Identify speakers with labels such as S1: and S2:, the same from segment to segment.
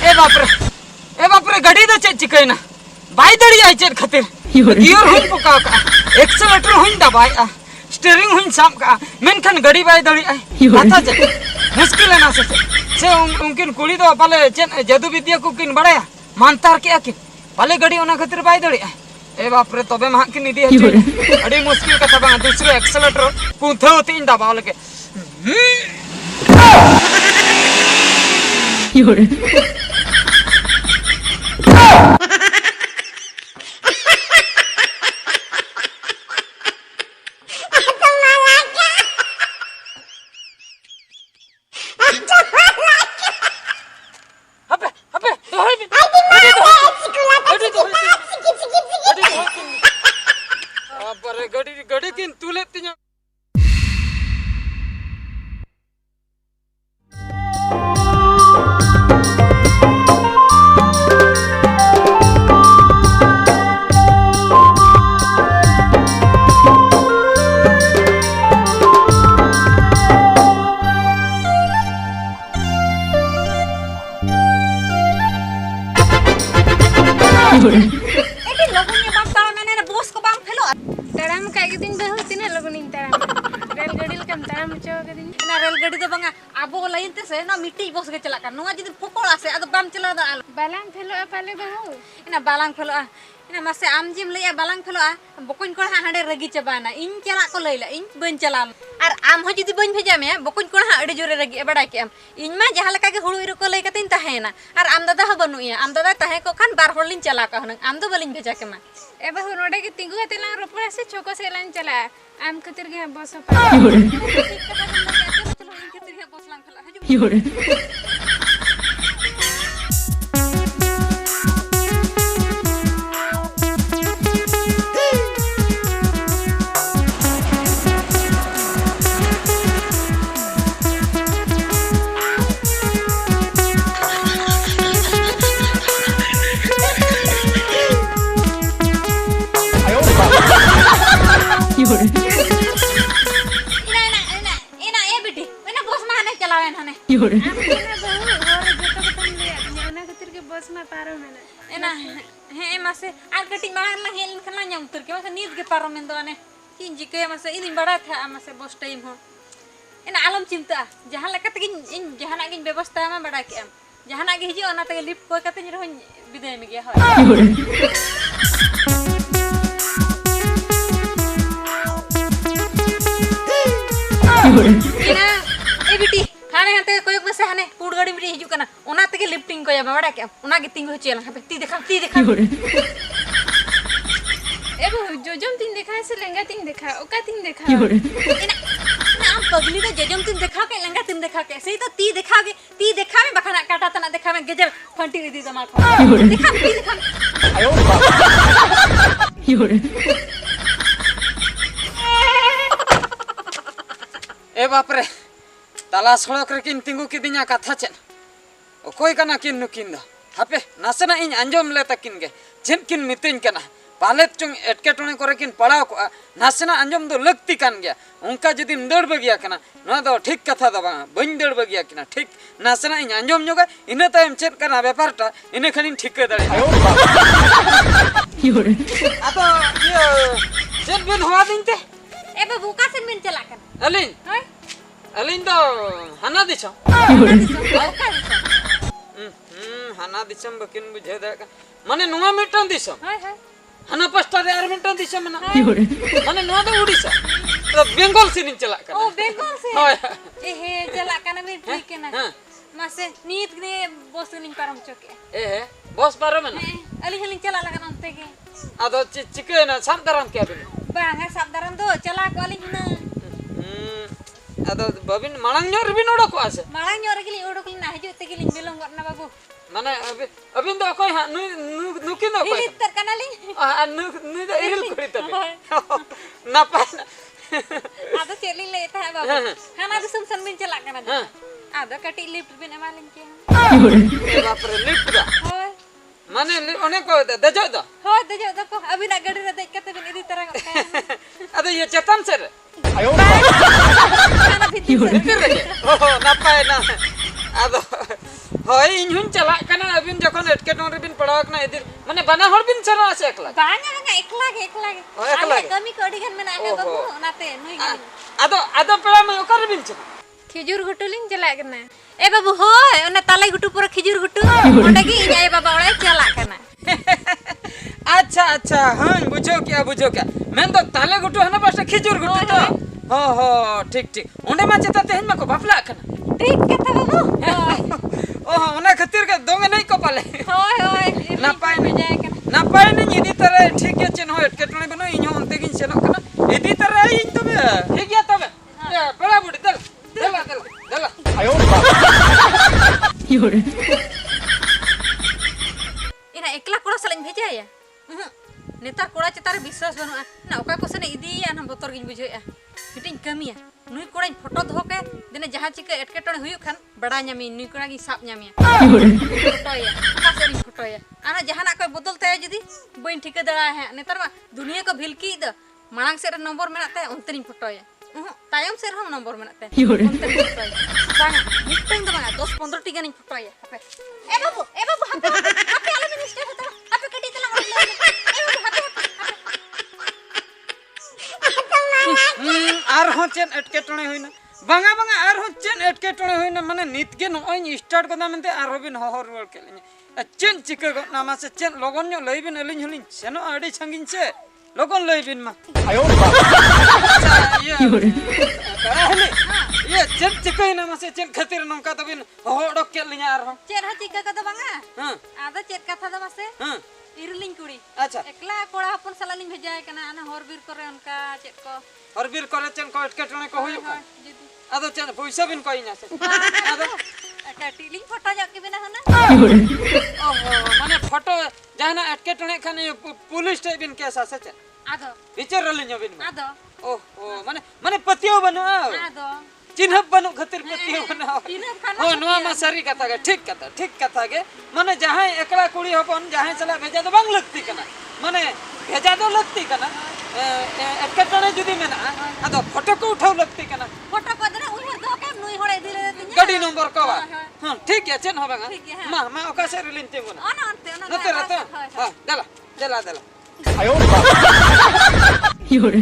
S1: ए बाप रे गाड़ी दा चेक चिकैना बाई दड़ी आई चेक खातिर गियर हुन पका का एक्सेलेटर हुन दबाई स्टीयरिंग हुन साम का मेनखान गाड़ी बाई दड़ी आई आता जे मुश्किल है ना से उनकिन कुड़ी दो पाले चेन जादू विद्या को किन बड़ाया मानतार के आकिन पाले गाड़ी ओना खातिर बाई दड़ी आई ए बाप रे तबे मा किन इदी हचे अड़ी मुश्किल कथा बा दूसरे एक्सेलेटर पुंथे होती दबाव लगे गड़ी किन तुले तिnya रेलगाड़ी तो बंगा आबो लाइन ते से ना मिट्टी बस के चला कर नुआ जदी फोकोला से अद बाम चला दा बालांग फेलो पाले बहु इना बालांग फेलो इना मासे आम जिम लैया बालांग फेलो बकुन को हाडे रगी चबाना इन चला को लैला इन बन चला आर आम हो जदी बन भेजा मे बकुन को अडी जोरे रगी बडा के इन मा जहा लका के हुळु इरो को लै कतिन ताहेना आर आम दादा ह बनुया आम दादा ताहे को खान बार होलिन चला का हन आम दो बलिन भेजा के मा ए बहु रोडे के तिंगु हतेला रोपड़ा से छोको से लाइन चला आम खतिर के बस बस में पारो में एना हे मासे आर कटिंग मार ला हेल खना न्या उतर के मासे नीद के पारो में दोने किन जिके मासे इन बड़ा था मासे बस टाइम हो एना आलम चिंता जहां लका तकिन इन जहां नागिन व्यवस्था में बड़ा के जहां नागे हिजो ओना तके लिफ्ट को कते रहो विदाय में गया हो एना ए बेटी हाने हते कोई बस हाने पूड गाड़ी में हिजु कना ओना तके लिफ्टिंग को जाबा बड़ा के ओना गे तिंग हो चेला हबे ती देखा एबो जोजम तिन देखा से लेंगा तिन देखा ओका तिन देखा ना हम पगली तो जोजम तिन देखा के लेंगा तिन देखा के सही तो ती देखा में बखाना काटा तना देखा में गजब फंटी दी जमा को देखा ती देखा आयो ए बाप रे ताला सड़क रे किन तिंगु किदिnya कथा चेन ओकोय कना किन नुकिन द हापे नासेना इन अंजम ले तकिन गे जेन किन मितिन कना पालेत चुंग एटकेटोने करे किन पड़ाव को नासेना अंजम दो लगती कान गया उनका जदी दड़ बगिया कना ना दो ठीक कथा द बन दड़ बगिया किना ठीक नासेना इन अंजम जोगा इने तायम चेत कना व्यापारटा इने खनिन ठीक दड़े आतो ये जेन बिन हुआ दिनते ए बाबू का सेन बिन चला कर अलिन अलिन तो हाना दिछो हाना दिछम बकिन बुझे दा माने नुवा मिटन दिछो हाय हाय हाना पास्टा रे आर मिटन दिछो मना माने नुवा दो उड़ीसा तो बेंगल से निन चला कर ओ बेंगल से हाय ए हे चला कना में ठीक के ना मासे नीत ने बस निन परम चके ए हे बस पारो मना अली हलिन चला लगन अंते के आदो चिके ना साबधान के बिन बांगा साबधान दो चला को अली ना आदो बबिन मांग ñor बिन ओडको आसे मांग ñor गिली ओडको ना हजु ते गिली बिलंग करना बाबू माने अबिन दो कोई नुकिन दो कोई इतर कनाली नु दो इरिल कोरी तबे ना पास आदो चेलिन लेता है बाबू हाना दिसम सन बिन चला कना आदो कटी लिफ्ट बिन एमालिन के बाप रे लिफ्ट दा
S2: माने ओने को दजो दो
S1: होय दजो द को अबिना गाड़ी रे देख कते बिन इदी तरह गते
S2: अदो ये चेतन से रे
S1: खाना भीतर
S2: रे ओ नापाय ना अदो होय इनहुन चला कना अबिन जखन एटकेटन रे बिन पड़ाव कना इदी माने बना हर बिन चला से एकला
S1: बांगा एकला
S2: एकला
S1: कमी कडी गन मेना के बाबू नाते नुई गन
S2: अदो पड़ा में ओकर बिन चला
S1: खिजूर घुटुलिन चला कना ए बाबू होय ओने ताले गुटू पर खिजूर गुटू ओंडे गी इनाय बाबा ओळे चला कना
S2: अच्छा हां बुझो क्या मैं तो ताले गुटू है ना पास खिजूर गुटू तो हो ठीक ओंडे मा चेता तेहन में को बाफला कना
S1: ठीक कथा बाबू
S2: ओ ओना खातिर के दोंगे नहीं को पाले
S1: होय
S2: नापाय
S1: जाय कना
S2: नापाय नहीं इदी तरह ठीक है चेन हो एटकेटने बनो इño onte गिन सेनो कना इदी तरह इन तबे ठीक है तबे बड़ा बुड़ी दला आयो योरे
S1: इना एकला कोड़ा सलाइन भेजाया नेतार कोड़ा चेतार विश्वास बनुआ ना ओका को सने इदिया ना बोतर गिन बुझोया मिटिंग कमिया नुई कोड़ा फोटो धो के देने जहां चिके एटकेटने हुयु खान बड़ा न्यामी नुई कोड़ा गी साब न्यामिया फोटोया कासेरी फोटोया आना जहाना कोई बदल ताय जदी बइन ठिका दड़ा है नेतार मा दुनिया को भिलकी द मांग से नंबर मेना ताय उनतरिन फोटोया तायम से हम नंबर मेना ताय उनतरिन फोटोया बांगा मिटंग द बांगा 10-15 टी गानी फोटोया आपे ए बाबू आपे आले मिनिस्टर होता आपे कडी तला
S2: आर हो चेन एटकेटने होइना बांगा आर हो चेन एटकेटने होइना माने नितगे नोय स्टार्ट कदा मेनते आर होबिन हहर रोल केलिन चेन चिका गना मा से चेन लगन नो लइबिन अलिन हलिन सेनो आडी संगिन से लगन लइबिन मा आयो ये चेन चिकाइना मा से चेन खातिर नंका तबिन होडक केलिन आर हो
S1: चेन हा चिका कदा बांगा हां आदा चेत कथा द मासे हां इरलिंग कुड़ी
S2: अच्छा
S1: एकला कोड़ा अपन सलालिंग भेजाय कना आना हरबीर करे उनका चेत को
S2: हरबीर करे चेन को एटकेटने को होय आदो चेन पैसा बिन कोइना से आदो
S1: टीलिंग फोटो जाके बिना हना
S2: ओहो माने फोटो जाना एटकेटने खाने पुलिस टे बिन केस आसे चेन
S1: आदो
S2: विचार रलिन बिन
S1: आदो
S2: ओहो माने पतियो बनो
S1: आदो
S2: चिन्ह बनो खातिर पतियो बनो हो नोआ मा सारी कथा के ठीक कथा के माने जहां एकला कुड़ी हपन जहां चला भेजा तो बांग लगती कना माने भेजा तो लगती कना एटकेटने जुदी मेना आदो फोटो को उठाव लगती कना
S1: फोटो को देना उहर दो के नुई होड़े दिले तिnya
S2: गाड़ी नंबर को हां ठीक है चेन होबा मा ओका से रिलिन ते बना
S1: ओना अंते ओना
S2: नते हां दला आयो योरे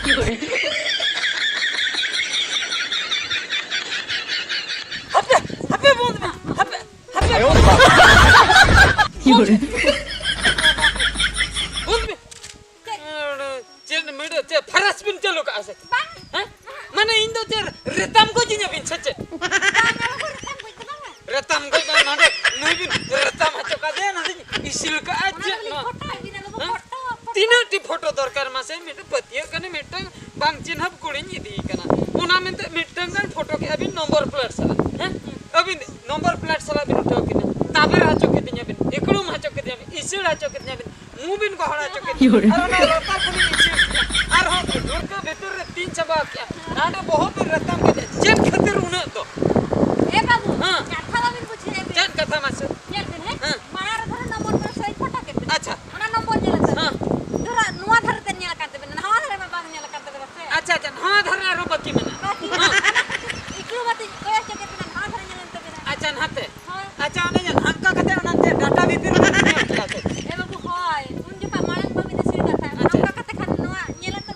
S2: Yoren. Happy bond me. Happy. Ayo. Yoren. Bond me. चेन मेडो चे फरस बिन चलो का से हैं माने इन दो चे रेतम को जिnya बिन छचे रेतम को माने नुई बिन रेतम हचो का दे ना इसिल का आज तीना टी फोटो दरकार मासे मेट पतिया कने मेटंग बांग चिन्हब कुड़ी नी दी कना ओना मेनते मेटंग गन फोटो के अभी नंबर प्लेट सला हैं अभी नंबर प्लेट सला बिन उठाओ किना ताबे हचो के दिnya बिन एकड़ू हचो के दिnya बिन इसिल हचो के दिnya बिन मु बिन को हड़ा हचो के अरे ना लता कुड़ी इसिल आर हो घर का भीतर रे तीन चबा क्या नाडे बहुत रतम के चेक खातिर उना तो
S1: ए बाबू कथा बिन पूछे
S2: चेक कथा मासे
S1: चल बिन है मार धर नंबर पर सही फोटो के
S2: अच्छा
S1: ओना नंबर जला हां धरा नुवा धर ते न्याल काते बिन हां धरे में बांग न्याल काते बसे
S2: अच्छा हां धर रो बकी में
S1: इकलू मत कोया के बिन हां धर न्याल ते बिन
S2: अच्छा नाते अच्छा ओने हंका कते ओनाते डाटा भीतर ए
S1: बाबू होय उन जो का मालंग बाबी ने सीधा था हंका कते खान नुवा न्याल ते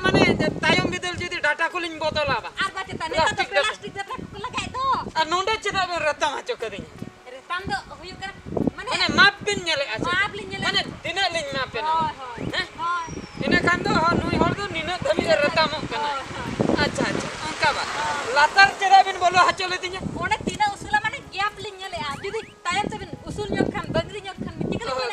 S2: माने तायम बिदल जदी डाटा को लिंग बदलाबा
S1: आर बाते तने तो प्लास्टिक दे को लगाय दो
S2: आ नोंडे चदा रतम हचो कदिन
S1: रतम दो हुयु कर
S2: माने माप बिन नेले अच्छा
S1: माप लिन नेले
S2: माने दिना लिंग माप ना
S1: होय होय
S2: इने खान दो नुई हर दो निना धमी रतम कना अच्छा उनका बा लातर चदा बिन बोलो हचो ले दिnya
S1: ओने तीना उसूला माने गैप लिन नेले आ जदी तायम ते बिन उसूल न्योक खान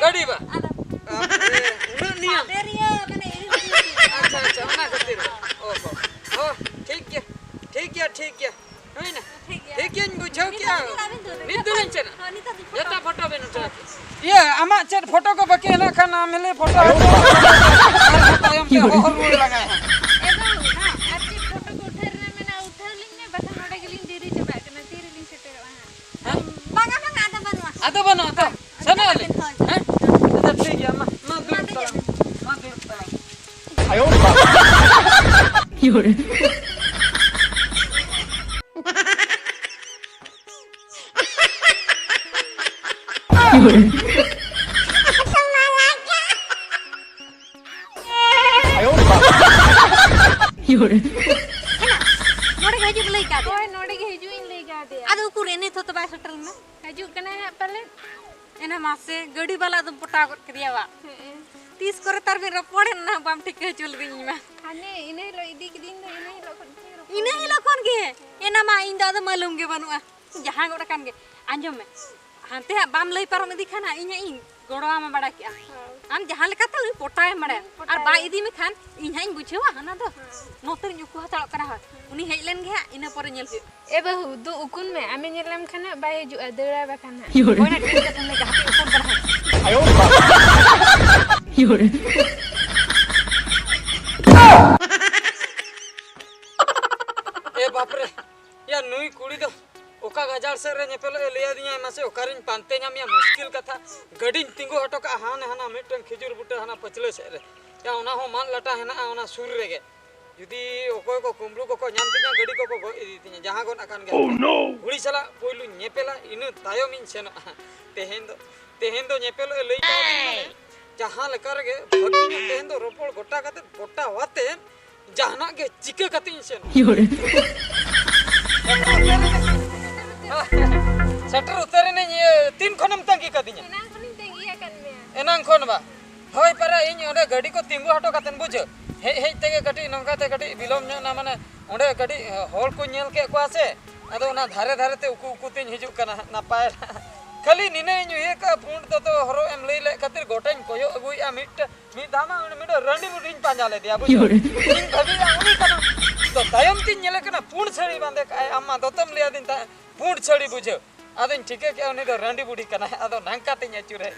S2: गाड़ी बा
S1: ada
S2: उन्हें नियम
S1: area mana ini
S2: अच्छा अच्छा ना खातिर ओ ठीक है है ना ठीक है बुझो क्या निदुलन चना जता फोटो बेन उठा ये आमा चेट फोटो को बके ना खाना मिले फोटो टाइम पे और रोड लगाए हैं ada bano ada sana ali हैं अच्छा ठीक है अम्मा मां दूर तला आयो योरे योरे आयो योरे
S1: nore haju lei ka
S3: Hoy node ge hiju in lega de.
S1: adu ukur ini to ba settle na
S3: Haju kana ha pale.
S1: ena mase gadi bala dum pota kor kriya wa tis kore tar me ropode na bam tik chul gini ma
S3: Hane ine lo idi kidin do ine lo kon ro.
S1: ina hila kon ge ena ma inda da malum ge banua jahan goda kan ge anjom me hante bam lei parom idi khana inya in godo ama bada kya am jahan leka ta uni pota em mare ar ba idi me khan inya in buchewa hana do noter nyuku hatal kara ha uni hej len ge ina pore nyel hu
S3: E bahu du ukun me ame nyelam kana bay haju adera ba kana.
S1: oi na tik ka me ga hapi ukun kara
S2: आयो
S4: Llore.
S2: ए बाप रे या नुई कुड़ी दो ओका गजार से रे नेपेल लिया दिया मासे ओकारिन पानते ᱧᱟᱢᱤया मुश्किल कथा गडिन तिंगो हटो का हाने हाना मिटन खिजुर बुटे हाना पचले से रे या ओना हो मान लटा हेना ओना सुर रेगे जुदी ओकोय को कुमरू को ᱧᱟᱢ तिया गडी को गो इदी तिया जहां गोन अकान गे गुड़ी सला पोइलु नेपेला इनु तायोमिन सेनो तेहेन दो नेपेल लई का जहां लेकर गे भगिन तेहेन दो रोपड़ गोटा कते गोटा वाते जहाना के चिके कतिन सेनो
S4: Llore.
S2: सेटर उतरे ने तीन खनम तंगी कदिnya
S3: Enang kuning tinggi akan me.
S2: enang kon ba hoy para इन ओडे गाड़ी को तिंगु हटो कतन बुझ हे हे तेगे गटी नंका ते गटी बिलोम न ना माने ओडे गटी होल को नेल के को आसे अदो ना धारे धारे ते उकु उकु तिन हिजु कना नापाय खाली निने इन ये का पुंड तो हरो एम लई ले खातिर गोटन कोयो अगुई आ मिट दामा मिड रंडी मुडिन पांजा ले दिया बुझ
S4: Llore.
S2: इन भगी उनी कना तो तायम तिन नेले कना पुंड छड़ी बांधे काय अम्मा दोतम लिया दिन ता पुंड छड़ी बुझ अदो ठीक है उनी दो रंडी बुडी कना अदो नंका तिन चुरे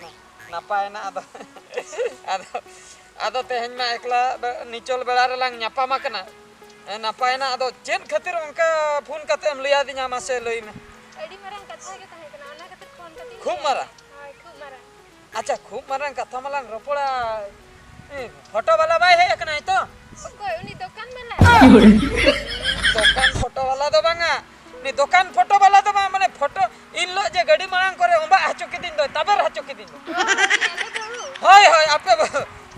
S2: नापाय ना अदो अदो तेहन मा एकला निचल बेड़ा रे लांग ᱧᱟᱯᱟᱢᱟ कना नापाय ना अदो चेन खातिर उनका फोन कते एम लिया दिया मासे लई में
S3: Adi marang katha ge tahe kana ona kata phone kati.
S2: खूब मारा
S3: Hoy khub mara.
S2: अच्छा खूब मारन कथा मलांग रोपड़ा फोटो वाला बाय है एकना तो
S3: Koy uni dokan mala.
S4: Llore.
S2: दुकान फोटो वाला दो बांगा नि दुकान फोटो वाला दो बा माने फोटो इन लो जे गाड़ी मांग करे ओबा हाचो के दिन दो तबर हाचो के दिन
S3: Ane bahu.
S2: होय होय आपे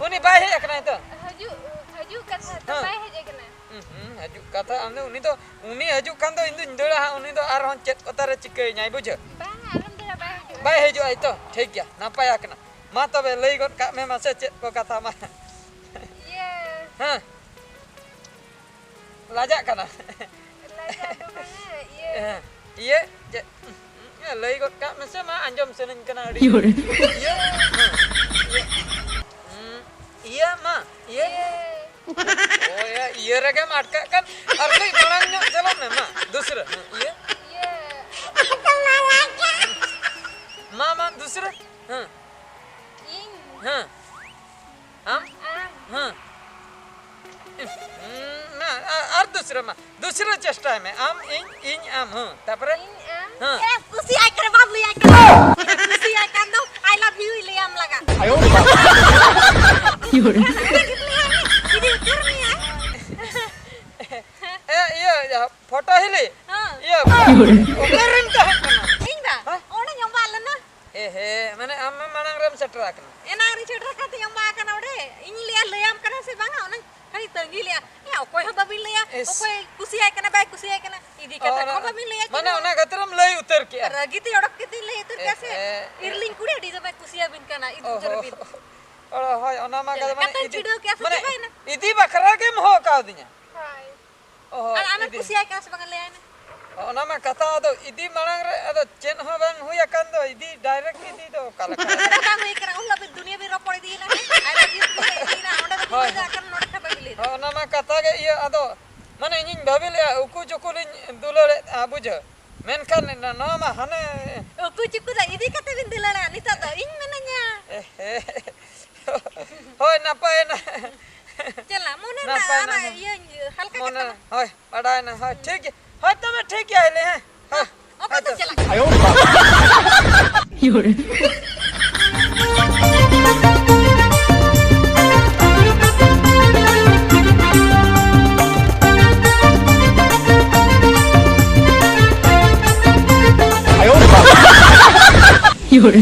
S2: उनी बाय है एकना तो
S3: Haju katha to bay heje kana.
S2: हजू कथा हमने उनी हजू खान दो इंदु इंदुड़ा उनी दो आर हन चेत कता रे चिके न्याय बुझ
S3: Bang alam dera bay heju.
S2: बाय हेजू आई तो ठीक गया नापाय आकना मा तबे लई गट का में मासे चेत को कथा मा
S3: Ye.
S2: हां लाजा कना
S3: Laja do banga ye.
S2: ये लई गट का में से मा अंजम सेनन कना अडी
S4: Llore.
S2: ये ये मा ये ओ ये रगे माटका kan अर्ली मणंग नो चलो में मा दूसरा ये
S3: Ye.
S2: मामा दूसरा हां
S3: Ing.
S2: हां हम
S3: Am.
S2: हां ना और दूसरा चेष्टा में आम इन आम हां तापरे
S3: Ing am.
S2: हां
S1: eh kusi ai kare bam li ai kare kusi ai kan do I love you ile am laga
S4: Llore.
S1: ini ukur ni
S2: ए ये फोटो हिली
S1: ha
S2: ये
S4: Llore.
S2: ओकरन का
S1: inda ona nyomba lana
S2: हे माने आम मानंग रम shutter आकना
S1: enang ri chedra kata nyomba kana ode ini lihat leam kana se banga ona kali tangi lihat ya okoi ha babil lihat
S2: Yes.
S1: okoi kusi ai kana bai kusi ai kana idi kata ko babil lihat
S2: माने ओना गतरम लई उतर के
S1: ragiti odak kiti le itu kase irling kuda di sama kusi bin kana itu terbit
S2: और होय ओना मा गद माने
S1: kata video ke asa
S2: माने
S1: coba na
S2: इदी बखरा के हो का दिया
S3: Hoy.
S2: ओहो
S1: ana kusi ai kana se banga lihat
S2: ona ma kata ado idi marang re ado chen ho bang hui akan do idi direct idi do kala
S1: ada bang hui kena ulah dunia bi ropor di na I love you di na onda do akan node ka bagili
S2: ona ma kata ge iya ado mane inin babil ya uku jokulin dulore abuja menkan na no ma hane
S1: uku cuku da idi kata bin dilala nita do in menanya
S2: hoi napai na
S1: चला मुने ना ना ये हल्का
S2: मोने होय पढ़ाई ना होय ठीक है होय तबे ठीक है ले हैं हां
S1: ओके तो चला
S4: आयो योरे आयो योरे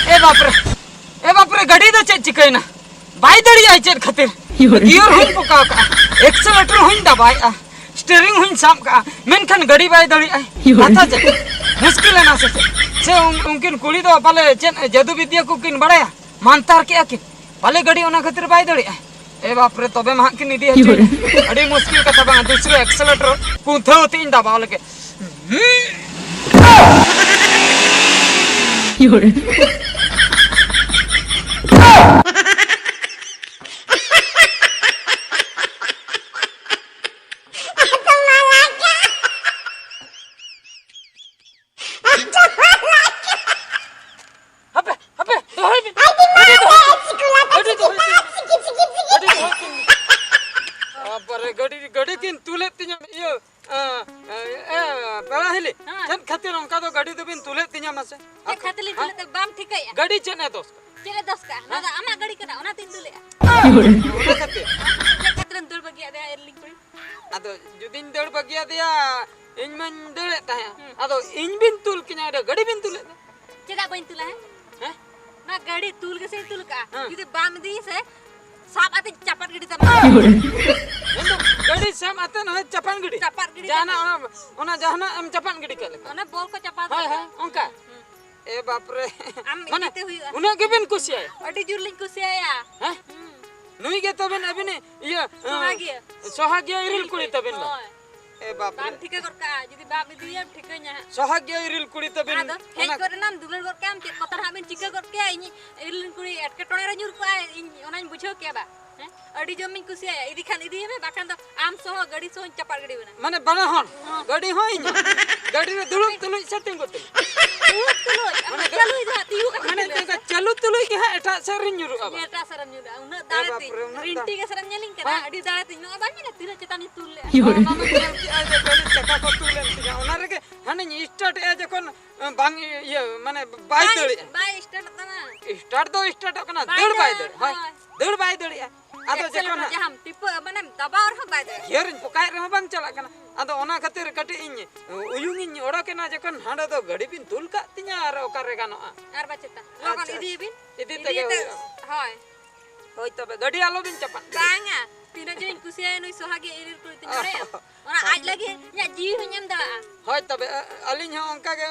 S2: ए बाप रे गड़ी दो चेक चिकैना बाई दड़ी आई चेक खातिर गियर हुन पका का एक्सेलेटर हुन दबाई स्टीयरिंग हुन साम का मेनखन गड़ी बाई दड़ी आई माथा जे मुश्किल है ना से उनकिन कुड़ी दो पाले चेन जादू विद्या को किन बड़ाया मानतार के आके पाले गड़ी ओना खातिर बाई दड़ी आई ए बाप रे तबे मा किन निदी हती अड़ी मुश्किल कथा बा दूसरे एक्सेलेटर कुंथो तीन दबाव लगे
S4: योरे
S2: गड़ी किन तुले तिnya iyo bela hili chen khatir onka do gadi do bin tule tinya mase
S1: ये खातली तुले तो बाम ठीक है
S2: gadi chen e dos
S1: चले 10 का ना आमा गाड़ी कना ओना तीन तुले
S4: योरे
S2: ona khatir
S1: खातरन दूर बगिया दे एरलिंग पड़ी
S2: ado judin deur bagia dia in man deur taya ado in bin tul kinya ada gadi bin tule
S1: चला बइन तुला है
S2: eh
S1: ना गाड़ी तुल के से तुल का यदि बाम दी से साप आते चपट गड़ी तब
S4: योरे
S2: endo gadi sam ate na chapan gadi
S1: चपट गड़ी
S2: jana ona jahana am chapan gadi kale
S1: ओना बोल को चपा
S2: hai hai onka e bap re
S1: am
S2: mana
S1: इते हुई
S2: una gibin kusi ay
S1: अडी जुर लिंग को से आया
S2: eh nui ge tobin abine iya
S1: सोहागिया
S2: sohagya iril kuri tobin ba
S1: ओय
S2: e bap
S1: बाम
S2: re
S1: ठीक है कर का यदि बाम दी है ठीक है nya
S2: sohagya iril kuri tobin
S1: आदो हेज करे नाम दुलर कर के हम चेक कतर हमें चिका कर के इन एरलिंग कुड़ी एटके टोने रे जुर को इन ओना बुझो के बा हैं अडी जमिन कुसी आया इदी खान इदी में बाकन तो आम सो गाड़ी सो चपट गड़ी बना
S2: mane bana hon gadi hoy nya gadi re duluk tului setting ko tulu
S1: तुलो हम चलो इधर तीयू का
S2: mane tega chalu tului ki ha eta serin nyuru aba
S1: एटा सरम न्यू उन दाड़ती
S2: बाप रे, उन्हें
S1: रिंटी के सरम न्यलिंग करा अडी दाड़ती नो बानी ना तीन चेतानी तुल
S4: योरे
S2: mama nyal ki ay gadi chaka ko tulen tiga ona rege hane start e jekon bang iya mane bai dali
S1: बाय स्टार्ट तना
S2: start do start kana
S1: Bai
S2: dul bai
S1: dali,
S2: dali hoy dul bai dali ado jekon
S1: accelerator हम टिप माने दबा और हम बाय दे
S2: yerin pokai re bang chala kana ado ona khatir kati in uyung in oda kena jekon handa do gadi bin tul ka tinya ar okare gano
S1: आर बचता लोगन इदी बिन
S2: idi tege
S1: हाय
S2: hoy tobe gadi alo bin chapan
S1: बांगा तीन जन कुसिया नुई सोहागे इरिर कुड़ी तीन रे ओना आज लगे या जी हnyam दला
S2: hoy tobe alin ha onka ge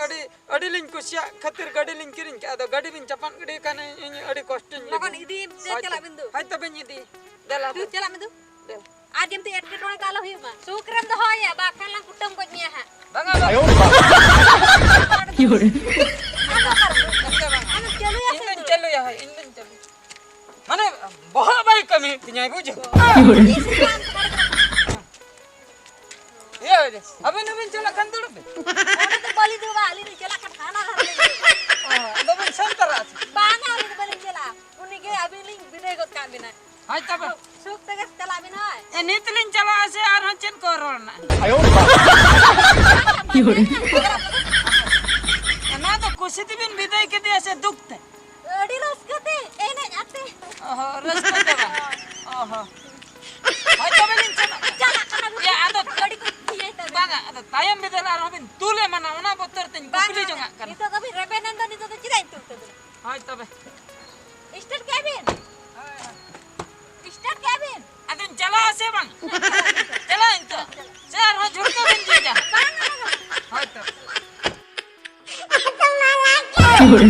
S2: adi lin kusia khatir gadi lin kirin ka ado gadi bin chapan gadi kana in adi kostin
S1: लोगन इदी चला बिंदु
S2: hoy tobe nyidi dela
S1: तू चला बिंदु आज जम ते एटके टोने कालो हुई मा सुकरम द होय बा खाला कुटम को मिया हा
S2: banga
S4: आयो योरे
S1: हम चलो या
S2: indin chelu ya hoy indin chelu mane bahut bai kami tinya bujo
S4: योरे
S2: ye abin abin chala kan dulu be
S1: ओने तो बलि दो वाली ने चला का खाना
S2: ado bin santara
S1: बांगा वाली तो बलि चला उनी के अभी लिंग बिने को काम बिना
S2: hoy tobe
S1: सुक तक चला बिना है
S2: e nitlin chala ase ar hachen korona
S4: आयो योरे
S2: na to kusit bin biday ke dia se dukte
S1: अडी रस कते ए ने आते
S2: oho rasko deba oho hoy tobe lin chala
S1: चला खाना
S2: ya ado
S1: गाड़ी को किए त
S2: banga ado tayam bidala ar bin tule mana ona botor tin bukli jonga kan
S1: itu kami rebenan dan itu cirai tu
S2: hoy tobe
S1: start cabin start cabin
S2: adin chala ase bang chala into se ar ho jhurka bin jeja hoy tobe
S4: योरे